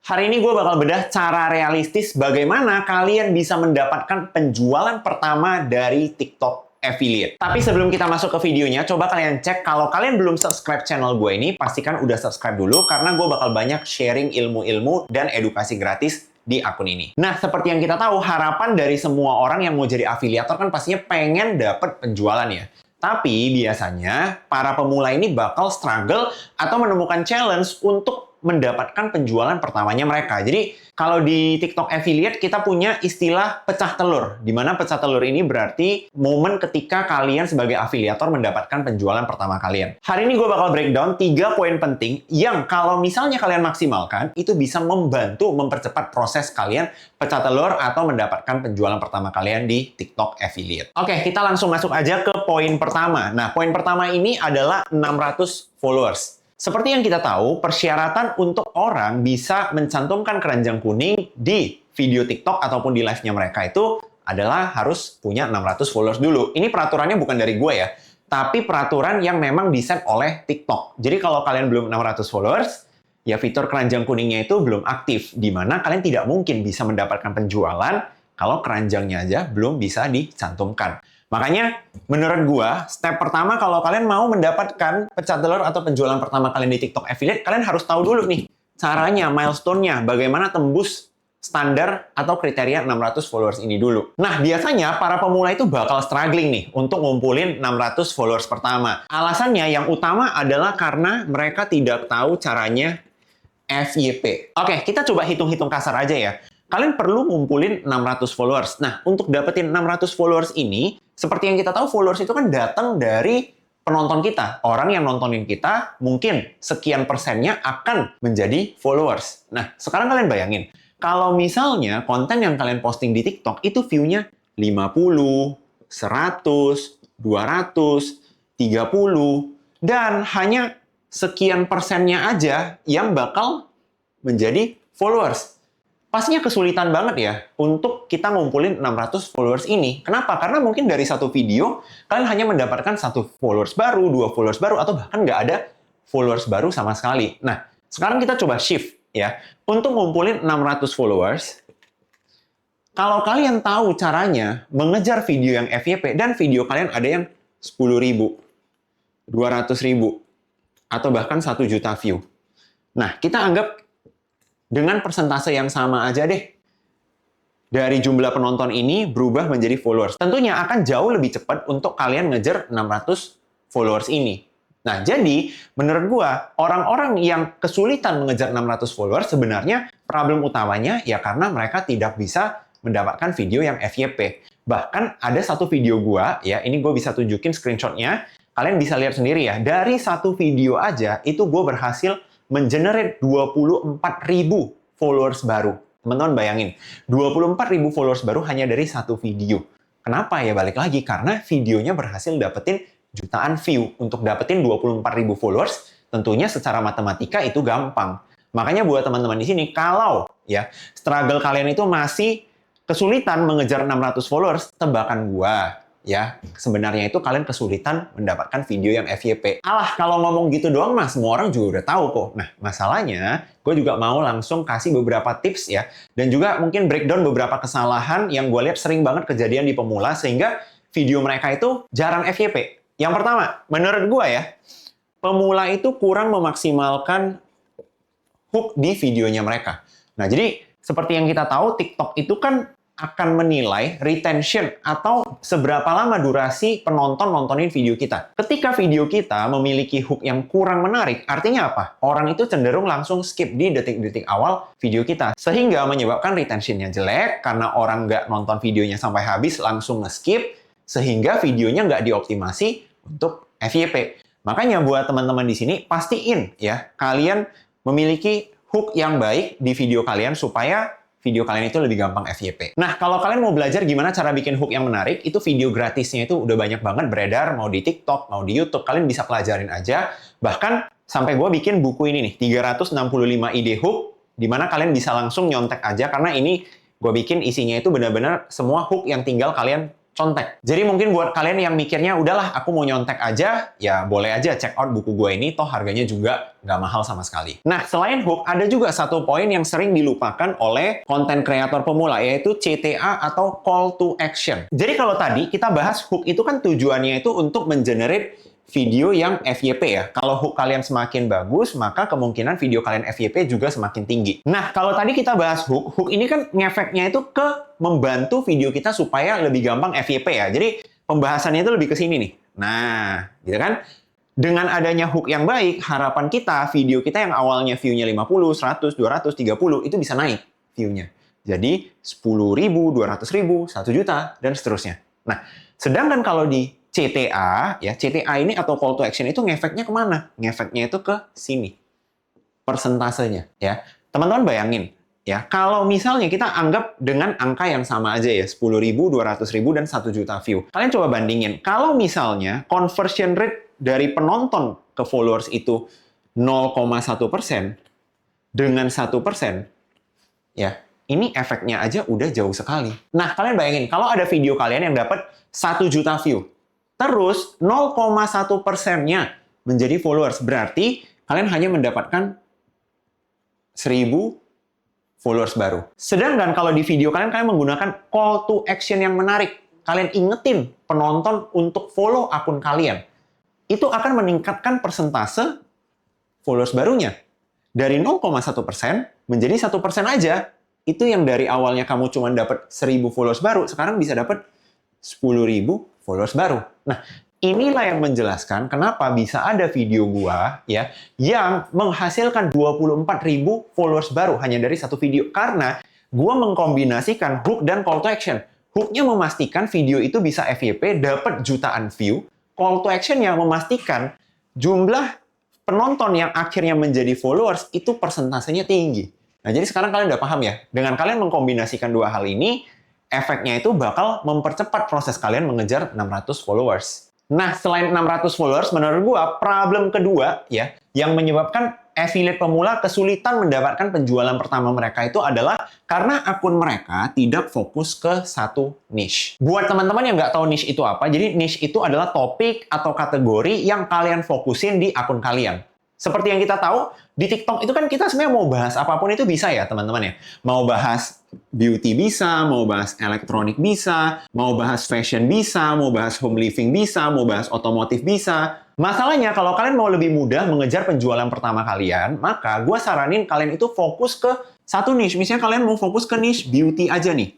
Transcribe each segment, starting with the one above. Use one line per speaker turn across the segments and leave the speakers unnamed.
Hari ini gue bakal bedah cara realistis bagaimana kalian bisa mendapatkan penjualan pertama dari TikTok Affiliate. Tapi sebelum kita masuk ke videonya, coba kalian cek kalau kalian belum subscribe channel gue ini, pastikan udah subscribe dulu karena gue bakal banyak sharing ilmu-ilmu dan edukasi gratis di akun ini. Nah, seperti yang kita tahu, harapan dari semua orang yang mau jadi afiliator kan pastinya pengen dapat penjualan ya. Tapi biasanya para pemula ini bakal struggle atau menemukan challenge untuk mendapatkan penjualan pertamanya mereka. Jadi kalau di TikTok Affiliate kita punya istilah pecah telur, di mana pecah telur ini berarti momen ketika kalian sebagai afiliator mendapatkan penjualan pertama kalian. Hari ini gue bakal breakdown 3 poin penting yang kalau misalnya kalian maksimalkan, itu bisa membantu mempercepat proses kalian pecah telur atau mendapatkan penjualan pertama kalian di TikTok Affiliate. Oke, kita langsung masuk aja ke poin pertama. Nah, poin pertama ini adalah 600 followers. Seperti yang kita tahu, persyaratan untuk orang bisa mencantumkan keranjang kuning di video TikTok ataupun di live-nya mereka itu adalah harus punya 600 followers dulu. Ini peraturannya bukan dari gue ya, tapi peraturan yang memang diset oleh TikTok. Jadi kalau kalian belum 600 followers, ya fitur keranjang kuningnya itu belum aktif, di mana kalian tidak mungkin bisa mendapatkan penjualan kalau keranjangnya aja belum bisa dicantumkan. Makanya, menurut gua, step pertama kalau kalian mau mendapatkan pecah telur atau penjualan pertama kalian di TikTok Affiliate, kalian harus tahu dulu nih, caranya, milestone-nya, bagaimana tembus standar atau kriteria 600 followers ini dulu. Nah, biasanya para pemula itu bakal struggling nih untuk ngumpulin 600 followers pertama. Alasannya yang utama adalah karena mereka tidak tahu caranya FYP. Oke, kita coba hitung-hitung kasar aja ya. Kalian perlu ngumpulin 600 followers. Nah, untuk dapetin 600 followers ini, seperti yang kita tahu, followers itu kan datang dari penonton kita. Orang yang nontonin kita, mungkin sekian persennya akan menjadi followers. Nah, sekarang kalian bayangin, kalau misalnya konten yang kalian posting di TikTok itu view-nya 50, 100, 200, 30, dan hanya sekian persennya aja yang bakal menjadi followers. Pastinya kesulitan banget ya untuk kita ngumpulin 600 followers ini. Kenapa? Karena mungkin dari satu video, kalian hanya mendapatkan 1 followers baru, 2 followers baru, atau bahkan nggak ada followers baru sama sekali. Nah, sekarang kita coba shift ya. Untuk ngumpulin 600 followers, kalau kalian tahu caranya mengejar video yang FYP, dan video kalian ada yang 10.000, 200.000, atau bahkan 1 juta view. Nah, kita anggap dengan persentase yang sama aja deh. Dari jumlah penonton ini berubah menjadi followers. Tentunya akan jauh lebih cepat untuk kalian ngejar 600 followers ini. Nah, jadi menurut gua, orang-orang yang kesulitan mengejar 600 followers sebenarnya problem utamanya ya karena mereka tidak bisa mendapatkan video yang FYP. Bahkan ada satu video gua, ya ini gue bisa tunjukin screenshotnya. Kalian bisa lihat sendiri ya, dari satu video aja itu gue berhasil mengenerate 24.000 followers baru. Teman-teman bayangin, 24.000 followers baru hanya dari satu video. Kenapa ya? Balik lagi, karena videonya berhasil dapetin jutaan view. Untuk dapetin 24.000 followers, tentunya secara matematika itu gampang. Makanya buat teman-teman di sini, kalau ya struggle kalian itu masih kesulitan mengejar 600 followers, tebakan gua, ya, sebenarnya itu kalian kesulitan mendapatkan video yang FYP. Alah, kalau ngomong gitu doang mah semua orang juga udah tahu kok. Nah, masalahnya, gue juga mau langsung kasih beberapa tips ya, dan juga mungkin breakdown beberapa kesalahan yang gue lihat sering banget kejadian di pemula, sehingga video mereka itu jarang FYP. Yang pertama, menurut gue ya, pemula itu kurang memaksimalkan hook di videonya mereka. Nah, jadi seperti yang kita tahu, TikTok itu kan akan menilai retention atau seberapa lama durasi penonton nontonin video kita. Ketika video kita memiliki hook yang kurang menarik, artinya apa? Orang itu cenderung langsung skip di detik-detik awal video kita. Sehingga menyebabkan retentionnya jelek, karena orang nggak nonton videonya sampai habis, langsung nge-skip, sehingga videonya nggak dioptimasi untuk FYP. Makanya buat teman-teman di sini, pastiin ya, kalian memiliki hook yang baik di video kalian supaya video kalian itu lebih gampang FYP. Nah, kalau kalian mau belajar gimana cara bikin hook yang menarik, itu video gratisnya itu udah banyak banget beredar, mau di TikTok, mau di YouTube, kalian bisa pelajarin aja. Bahkan, sampai gue bikin buku ini nih, 365 ide hook, di mana kalian bisa langsung nyontek aja, karena ini gue bikin isinya itu benar-benar semua hook yang tinggal kalian contek. Jadi mungkin buat kalian yang mikirnya, udahlah aku mau nyontek aja, ya boleh aja check out buku gue ini, toh harganya juga nggak mahal sama sekali. Nah, selain hook, ada juga satu poin yang sering dilupakan oleh konten kreator pemula, yaitu CTA atau call to action. Jadi kalau tadi kita bahas hook itu kan tujuannya itu untuk mengenerate video yang FYP ya. Kalau hook kalian semakin bagus, maka kemungkinan video kalian FYP juga semakin tinggi. Nah, kalau tadi kita bahas hook, hook ini kan ngefeknya itu ke membantu video kita supaya lebih gampang FYP ya. Jadi, pembahasannya itu lebih ke sini nih. Nah, gitu kan? Dengan adanya hook yang baik, harapan kita, video kita yang awalnya view-nya 50, 100, 200, 30, itu bisa naik view-nya. Jadi, 10.000, 200.000, 1 juta, dan seterusnya. Nah, sedangkan kalau di CTA, ya CTA ini atau call to action itu ngefeknya kemana? Ngefeknya itu ke sini. Persentasenya, ya. Teman-teman bayangin, ya, kalau misalnya kita anggap dengan angka yang sama aja ya, 10.000, 200.000, dan 1 juta view. Kalian coba bandingin, kalau misalnya conversion rate dari penonton ke followers itu 0,1% dengan 1%, ya, ini efeknya aja udah jauh sekali. Nah, kalian bayangin, kalau ada video kalian yang dapat 1 juta view, terus 0,1%-nya menjadi followers. Berarti kalian hanya mendapatkan 1.000 followers baru. Sedangkan kalau di video kalian menggunakan call to action yang menarik. Kalian ingetin penonton untuk follow akun kalian. Itu akan meningkatkan persentase followers barunya. Dari 0,1% menjadi 1% aja. Itu yang dari awalnya kamu cuma dapat 1.000 followers baru, sekarang bisa dapat 10.000 followers baru. Nah, inilah yang menjelaskan kenapa bisa ada video gua ya yang menghasilkan 24.000 followers baru hanya dari satu video. Karena gua mengkombinasikan hook dan call to action. Hooknya memastikan video itu bisa FYP, dapat jutaan view. Call to action yang memastikan jumlah penonton yang akhirnya menjadi followers itu persentasenya tinggi. Nah, jadi sekarang kalian udah paham ya? Dengan kalian mengkombinasikan dua hal ini, efeknya itu bakal mempercepat proses kalian mengejar 600 followers. Nah, selain 600 followers, menurut gua, problem kedua ya, yang menyebabkan affiliate pemula kesulitan mendapatkan penjualan pertama mereka itu adalah karena akun mereka tidak fokus ke satu niche. Buat teman-teman yang nggak tahu niche itu apa, jadi niche itu adalah topik atau kategori yang kalian fokusin di akun kalian. Seperti yang kita tahu, di TikTok itu kan kita sebenarnya mau bahas apapun itu bisa ya teman-teman ya. Mau bahas beauty bisa, mau bahas elektronik bisa, mau bahas fashion bisa, mau bahas home living bisa, mau bahas otomotif bisa. Masalahnya kalau kalian mau lebih mudah mengejar penjualan pertama kalian, maka gue saranin kalian itu fokus ke satu niche. Misalnya kalian mau fokus ke niche beauty aja nih.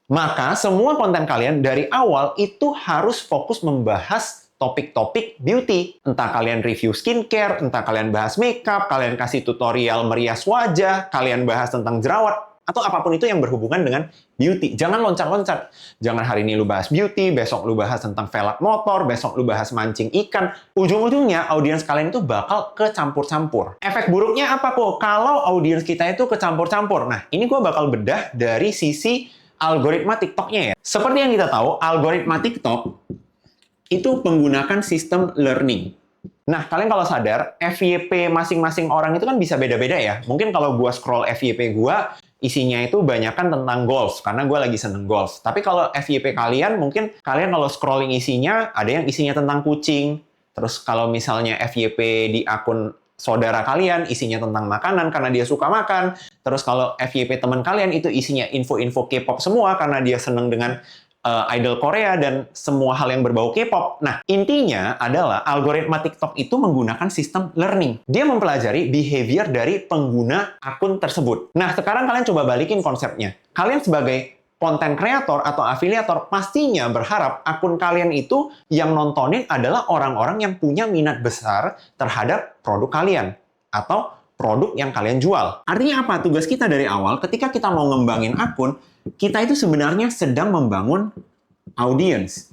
Maka semua konten kalian dari awal itu harus fokus membahas topik-topik beauty. Entah kalian review skincare, entah kalian bahas makeup, kalian kasih tutorial merias wajah, kalian bahas tentang jerawat, atau apapun itu yang berhubungan dengan beauty. Jangan loncat-loncat. Jangan hari ini lu bahas beauty, besok lu bahas tentang velg motor, besok lu bahas mancing ikan. Ujung-ujungnya audiens kalian itu bakal kecampur-campur. Efek buruknya apa kok? Kalau audiens kita itu kecampur-campur. Nah, ini gue bakal bedah dari sisi algoritma TikTok-nya ya. Seperti yang kita tahu, algoritma TikTok itu menggunakan sistem learning. Nah, kalian kalau sadar, FYP masing-masing orang itu kan bisa beda-beda ya. Mungkin kalau gua scroll FYP gua, isinya itu banyakan tentang golf, karena gua lagi seneng golf. Tapi kalau FYP kalian, mungkin kalian kalau scrolling isinya, ada yang isinya tentang kucing. Terus kalau misalnya FYP di akun saudara kalian, isinya tentang makanan karena dia suka makan. Terus kalau FYP teman kalian, itu isinya info-info K-pop semua karena dia seneng dengan idol Korea dan semua hal yang berbau K-pop. Nah, intinya adalah algoritma TikTok itu menggunakan sistem learning. Dia mempelajari behavior dari pengguna akun tersebut. Nah, sekarang kalian coba balikin konsepnya. Kalian sebagai konten kreator atau afiliator pastinya berharap akun kalian itu yang nontonin adalah orang-orang yang punya minat besar terhadap produk kalian atau produk yang kalian jual. Artinya apa? Tugas kita dari awal ketika kita mau ngembangin akun, kita itu sebenarnya sedang membangun audiens.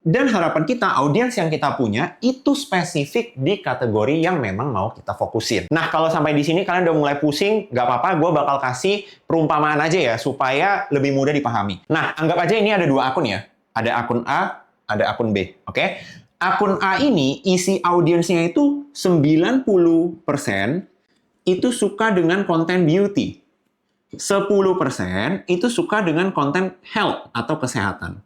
Dan harapan kita, audiens yang kita punya itu spesifik di kategori yang memang mau kita fokusin. Nah, kalau sampai di sini kalian udah mulai pusing, nggak apa-apa, gue bakal kasih perumpamaan aja ya, supaya lebih mudah dipahami. Nah, anggap aja ini ada dua akun ya. Ada akun A, ada akun B. Oke? Akun A ini, isi audiensnya itu 90% itu suka dengan konten beauty. 10% itu suka dengan konten health atau kesehatan.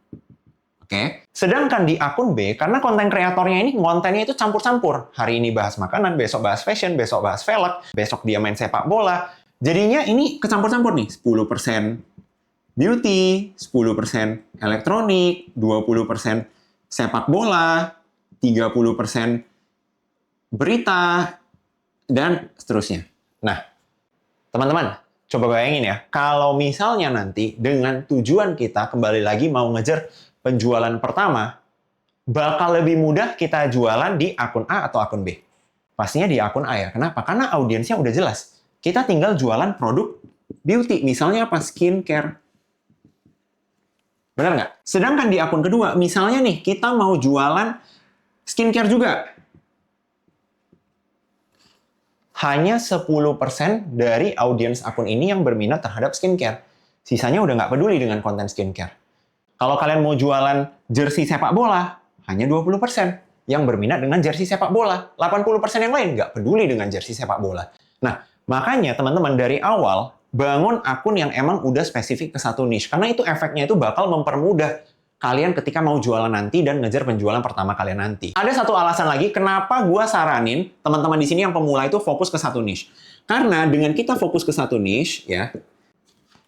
Oke. Sedangkan di akun B, karena konten kreatornya ini kontennya itu campur-campur. Hari ini bahas makanan, besok bahas fashion, besok bahas velg, besok dia main sepak bola. Jadinya ini kecampur-campur nih. 10% beauty, 10% elektronik, 20% sepak bola, 30% berita, dan seterusnya. Nah, teman-teman, coba bayangin ya, kalau misalnya nanti dengan tujuan kita kembali lagi mau ngejar penjualan pertama, bakal lebih mudah kita jualan di akun A atau akun B. Pastinya di akun A ya. Kenapa? Karena audiensnya udah jelas. Kita tinggal jualan produk beauty. Misalnya apa? Skincare. Benar nggak? Sedangkan di akun kedua, misalnya nih, kita mau jualan skincare juga. Hanya 10% dari audiens akun ini yang berminat terhadap skincare. Sisanya udah nggak peduli dengan konten skincare. Kalau kalian mau jualan jersey sepak bola, hanya 20% yang berminat dengan jersey sepak bola. 80% yang lain nggak peduli dengan jersey sepak bola. Nah, makanya teman-teman dari awal, bangun akun yang emang udah spesifik ke satu niche. Karena itu efeknya itu bakal mempermudah kalian ketika mau jualan nanti dan ngejar penjualan pertama kalian nanti. Ada satu alasan lagi kenapa gua saranin teman-teman di sini yang pemula itu fokus ke satu niche. Karena dengan kita fokus ke satu niche, ya,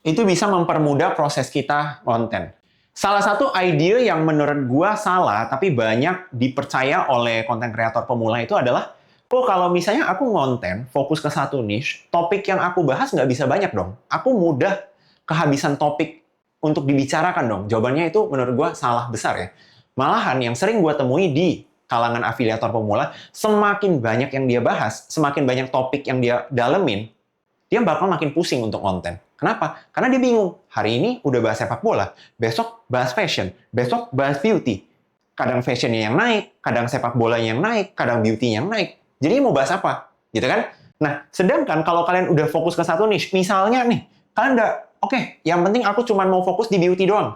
itu bisa mempermudah proses kita konten. Salah satu ide yang menurut gua salah, tapi banyak dipercaya oleh konten kreator pemula itu adalah, kok kalau misalnya aku ngonten, fokus ke satu niche, topik yang aku bahas nggak bisa banyak dong. Aku mudah kehabisan topik untuk dibicarakan dong. Jawabannya itu menurut gua salah besar ya. Malahan yang sering gua temui di kalangan afiliator pemula, semakin banyak yang dia bahas, semakin banyak topik yang dia dalemin, dia bakal makin pusing untuk konten. Kenapa? Karena dia bingung. Hari ini udah bahas sepak bola, besok bahas fashion, besok bahas beauty. Kadang fashionnya yang naik, kadang sepak bolanya yang naik, kadang beauty yang naik. Jadi mau bahas apa? Gitu kan? Nah, sedangkan kalau kalian udah fokus ke satu niche, misalnya nih, kalian udah, oke, yang penting aku cuma mau fokus di beauty doang.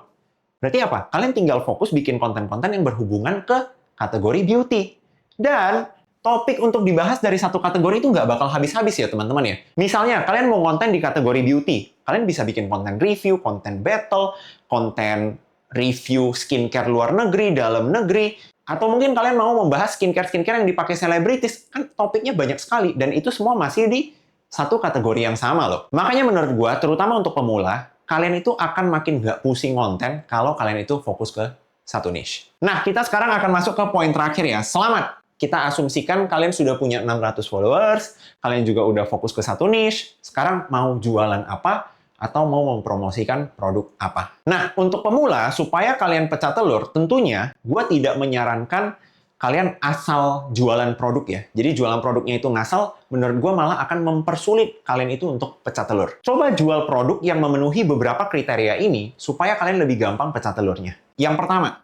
Berarti apa? Kalian tinggal fokus bikin konten-konten yang berhubungan ke kategori beauty. Dan topik untuk dibahas dari satu kategori itu nggak bakal habis-habis ya teman-teman ya. Misalnya kalian mau konten di kategori beauty, kalian bisa bikin konten review, konten battle, konten review skincare luar negeri, dalam negeri, atau mungkin kalian mau membahas skincare-skincare yang dipakai selebritis. Kan topiknya banyak sekali dan itu semua masih di satu kategori yang sama loh. Makanya menurut gua, terutama untuk pemula, kalian itu akan makin nggak pusing konten kalau kalian itu fokus ke satu niche. Nah, kita sekarang akan masuk ke poin terakhir ya. Selamat! Kita asumsikan kalian sudah punya 600 followers, kalian juga udah fokus ke satu niche, sekarang mau jualan apa, atau mau mempromosikan produk apa. Nah, untuk pemula, supaya kalian pecah telur, tentunya gue tidak menyarankan kalian asal jualan produk ya. Jadi jualan produknya itu ngasal, menurut gue malah akan mempersulit kalian itu untuk pecah telur. Coba jual produk yang memenuhi beberapa kriteria ini, supaya kalian lebih gampang pecah telurnya. Yang pertama,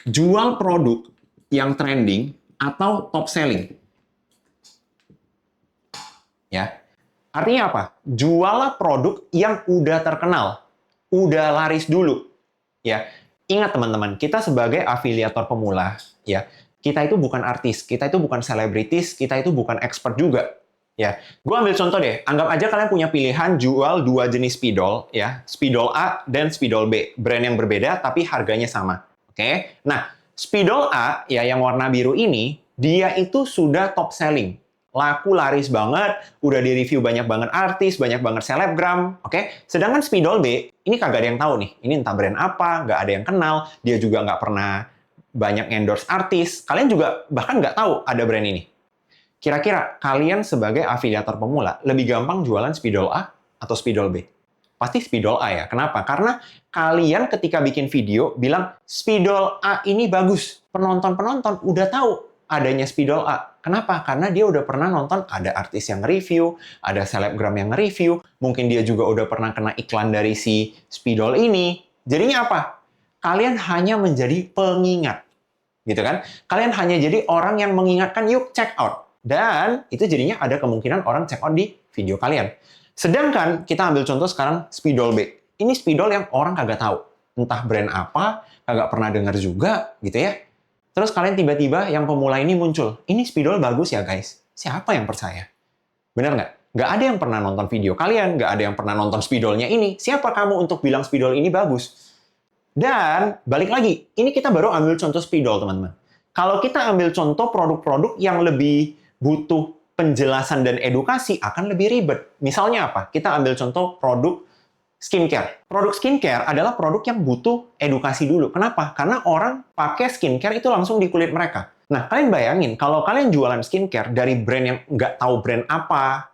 jual produk yang trending atau top selling. Ya. Artinya apa? Jualah produk yang udah terkenal, udah laris dulu. Ya. Ingat teman-teman, kita sebagai afiliator pemula, ya, kita itu bukan artis, kita itu bukan selebritis, kita itu bukan expert juga. Ya, gue ambil contoh deh. Anggap aja kalian punya pilihan jual dua jenis spidol, ya, spidol A dan spidol B, brand yang berbeda tapi harganya sama. Oke? Nah, spidol A, ya yang warna biru ini, dia itu sudah top selling. Laku laris banget, udah di-review banyak banget artis, banyak banget selebgram, oke? Sedangkan spidol B, ini kagak ada yang tahu nih. Ini entah brand apa, nggak ada yang kenal, dia juga nggak pernah banyak endorse artis. Kalian juga bahkan nggak tahu ada brand ini. Kira-kira kalian sebagai afiliator pemula, lebih gampang jualan spidol A atau spidol B? Pasti spidol A ya. Kenapa? Karena kalian ketika bikin video bilang spidol A ini bagus. Penonton-penonton udah tahu adanya spidol A. Kenapa? Karena dia udah pernah nonton ada artis yang review, ada selebgram yang review, mungkin dia juga udah pernah kena iklan dari si spidol ini. Jadinya apa? Kalian hanya menjadi pengingat. Gitu kan? Kalian hanya jadi orang yang mengingatkan yuk check out. Dan itu jadinya ada kemungkinan orang check out di video kalian. Sedangkan kita ambil contoh sekarang spidol B. Ini spidol yang orang kagak tahu. Entah brand apa, kagak pernah dengar juga, gitu ya. Terus kalian tiba-tiba yang pemula ini muncul. Ini spidol bagus ya guys. Siapa yang percaya? Bener nggak? Nggak ada yang pernah nonton video kalian, nggak ada yang pernah nonton spidolnya ini. Siapa kamu untuk bilang spidol ini bagus? Dan balik lagi, ini kita baru ambil contoh spidol, teman-teman. Kalau kita ambil contoh produk-produk yang lebih butuh penjelasan dan edukasi, akan lebih ribet. Misalnya apa? Kita ambil contoh produk skincare. Produk skincare adalah produk yang butuh edukasi dulu. Kenapa? Karena orang pakai skincare itu langsung di kulit mereka. Nah, kalian bayangin, kalau kalian jualan skincare dari brand yang nggak tahu brand apa,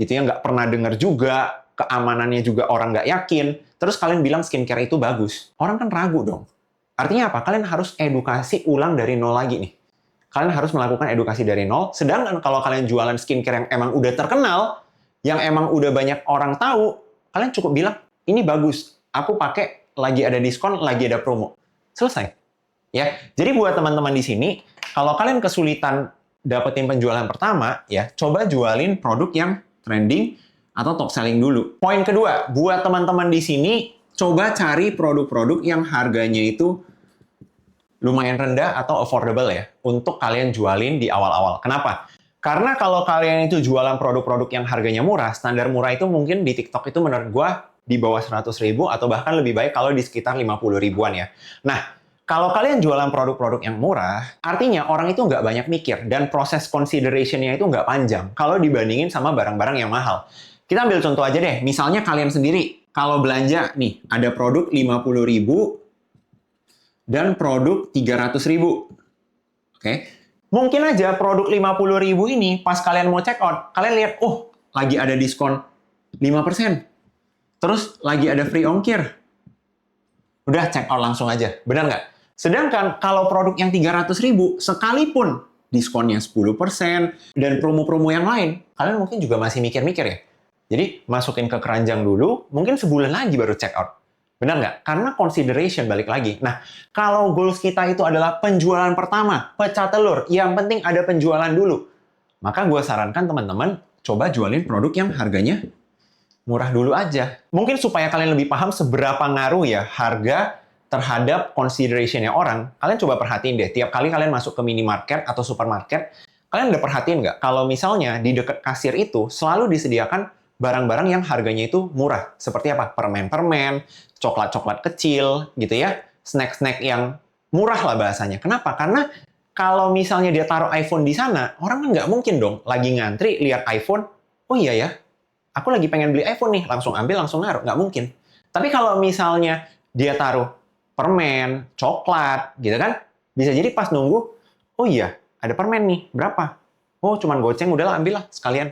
gitu ya, nggak pernah dengar juga, keamanannya juga orang nggak yakin, terus kalian bilang skincare itu bagus. Orang kan ragu dong. Artinya apa? Kalian harus edukasi ulang dari nol lagi nih. Kalian harus melakukan edukasi dari nol. Sedangkan kalau kalian jualan skincare yang emang udah terkenal, yang emang udah banyak orang tahu, kalian cukup bilang, ini bagus. Aku pakai, lagi ada diskon, lagi ada promo. Selesai. Ya. Jadi buat teman-teman di sini, kalau kalian kesulitan dapetin penjualan pertama, ya coba jualin produk yang trending atau top selling dulu. Poin kedua, buat teman-teman di sini, coba cari produk-produk yang harganya itu lumayan rendah atau affordable ya, untuk kalian jualin di awal-awal. Kenapa? Karena kalau kalian itu jualan produk-produk yang harganya murah, standar murah itu mungkin di TikTok itu menurut gua di bawah 100.000 atau bahkan lebih baik kalau di sekitar 50 ribuan ya. Nah, kalau kalian jualan produk-produk yang murah, artinya orang itu nggak banyak mikir dan proses consideration-nya itu nggak panjang kalau dibandingin sama barang-barang yang mahal. Kita ambil contoh aja deh, misalnya kalian sendiri, kalau belanja nih, ada produk 50.000 dan produk 300.000. Oke. Mungkin aja produk 50.000 ini pas kalian mau check out, kalian lihat, oh, lagi ada diskon 5%. Terus lagi ada free ongkir. Udah check out langsung aja. Benar nggak? Sedangkan kalau produk yang 300.000, sekalipun diskonnya 10% dan promo-promo yang lain, kalian mungkin juga masih mikir-mikir ya. Jadi masukin ke keranjang dulu, mungkin sebulan lagi baru check out. Benar nggak? Karena consideration balik lagi. Nah, kalau goals kita itu adalah penjualan pertama, pecah telur, yang penting ada penjualan dulu. Maka gue sarankan teman-teman, coba jualin produk yang harganya murah dulu aja. Mungkin supaya kalian lebih paham seberapa ngaruh ya harga terhadap consideration-nya orang. Kalian coba perhatiin deh, tiap kali kalian masuk ke minimarket atau supermarket, kalian udah perhatiin nggak? Kalau misalnya di dekat kasir itu selalu disediakan barang-barang yang harganya itu murah. Seperti apa? Permen-permen, coklat-coklat kecil, gitu ya. Snack-snack yang murah lah bahasanya. Kenapa? Karena kalau misalnya dia taruh iPhone di sana, orang kan nggak mungkin dong lagi ngantri, lihat iPhone, oh iya ya, aku lagi pengen beli iPhone nih, langsung ambil, langsung naruh. Nggak mungkin. Tapi kalau misalnya dia taruh permen, coklat, gitu kan, bisa jadi pas nunggu, oh iya, ada permen nih, berapa? Oh, cuman goceng, udahlah ambil lah sekalian.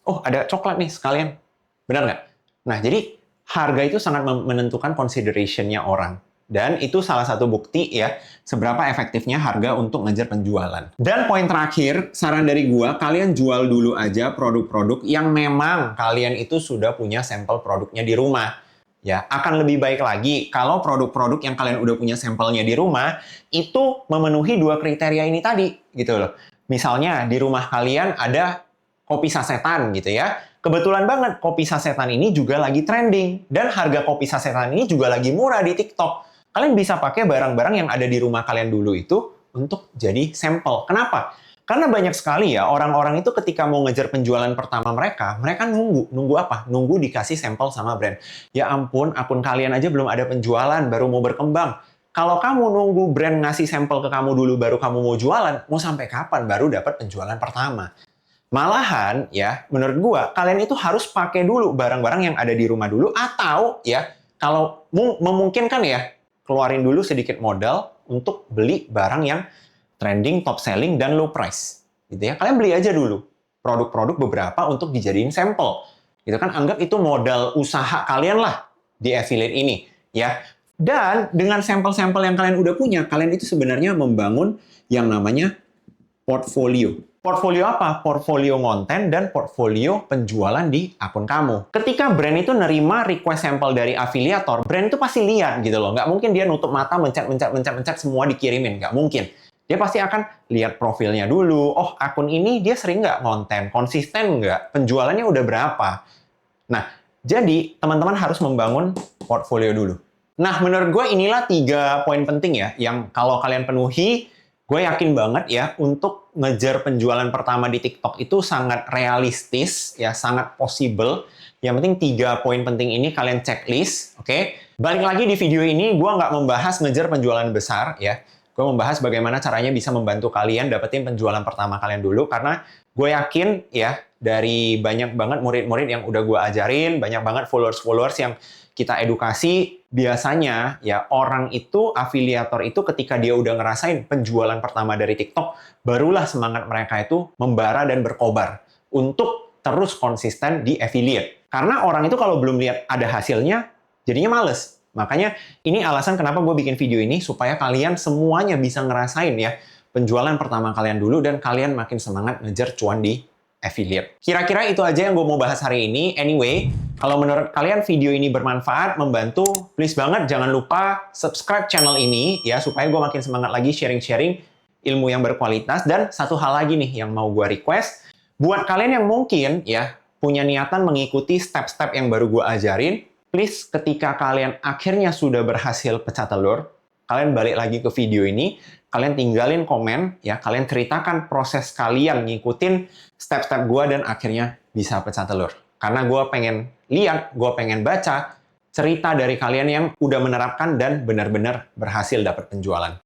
Oh, ada coklat nih sekalian. Benar nggak? Nah, jadi harga itu sangat menentukan consideration-nya orang. Dan itu salah satu bukti ya, seberapa efektifnya harga untuk ngejar penjualan. Dan poin terakhir, saran dari gua, kalian jual dulu aja produk-produk yang memang kalian itu sudah punya sampel produknya di rumah. Ya, akan lebih baik lagi kalau produk-produk yang kalian udah punya sampelnya di rumah, itu memenuhi dua kriteria ini tadi, gitu loh. Misalnya, di rumah kalian ada kopi sasetan gitu ya. Kebetulan banget kopi sasetan ini juga lagi trending. Dan harga kopi sasetan ini juga lagi murah di TikTok. Kalian bisa pakai barang-barang yang ada di rumah kalian dulu itu untuk jadi sampel. Kenapa? Karena banyak sekali ya orang-orang itu ketika mau ngejar penjualan pertama mereka nunggu. Nunggu apa? Nunggu dikasih sampel sama brand. Ya ampun, akun kalian aja belum ada penjualan, baru mau berkembang. Kalau kamu nunggu brand ngasih sampel ke kamu dulu baru kamu mau jualan, mau sampai kapan baru dapat penjualan pertama? Malahan ya, menurut gua kalian itu harus pakai dulu barang-barang yang ada di rumah dulu atau ya kalau memungkinkan ya keluarin dulu sedikit modal untuk beli barang yang trending, top selling dan low price. Gitu ya. Kalian beli aja dulu produk-produk beberapa untuk dijadiin sampel. Gitu kan anggap itu modal usaha kalian lah di affiliate ini ya. Dan dengan sampel-sampel yang kalian udah punya, kalian itu sebenarnya membangun yang namanya portfolio. Portfolio apa? Portfolio konten dan portfolio penjualan di akun kamu. Ketika brand itu nerima request sampel dari afiliator, brand itu pasti lihat gitu loh. Nggak mungkin dia nutup mata mencet semua dikirimin. Nggak mungkin. Dia pasti akan lihat profilnya dulu. Oh, akun ini dia sering nggak konten? Konsisten nggak? Penjualannya udah berapa? Nah, jadi teman-teman harus membangun portfolio dulu. Nah, menurut gue inilah 3 poin penting ya, yang kalau kalian penuhi, gue yakin banget ya untuk ngejar penjualan pertama di TikTok itu sangat realistis, ya, sangat possible. Yang penting 3 poin penting ini kalian checklist, oke? Balik lagi di video ini, gue nggak membahas ngejar penjualan besar, ya. Gue membahas bagaimana caranya bisa membantu kalian dapetin penjualan pertama kalian dulu, karena gue yakin, ya, dari banyak banget murid-murid yang udah gue ajarin, banyak banget followers-followers yang kita edukasi, biasanya ya orang itu, afiliator itu ketika dia udah ngerasain penjualan pertama dari TikTok, barulah semangat mereka itu membara dan berkobar untuk terus konsisten di affiliate. Karena orang itu kalau belum lihat ada hasilnya, jadinya males. Makanya ini alasan kenapa gue bikin video ini, supaya kalian semuanya bisa ngerasain ya penjualan pertama kalian dulu dan kalian makin semangat ngejar cuan di affiliate. Kira-kira itu aja yang gue mau bahas hari ini. Anyway, kalau menurut kalian video ini bermanfaat, membantu, please banget jangan lupa subscribe channel ini ya, supaya gue makin semangat lagi sharing-sharing ilmu yang berkualitas. Dan satu hal lagi nih yang mau gue request, buat kalian yang mungkin ya punya niatan mengikuti step-step yang baru gue ajarin, please ketika kalian akhirnya sudah berhasil pecah telur, kalian balik lagi ke video ini, kalian tinggalin komen, ya, kalian ceritakan proses kalian ngikutin step-step gue dan akhirnya bisa pecah telur. Karena gue pengen lihat, gue pengen baca cerita dari kalian yang udah menerapkan dan benar-benar berhasil dapat penjualan.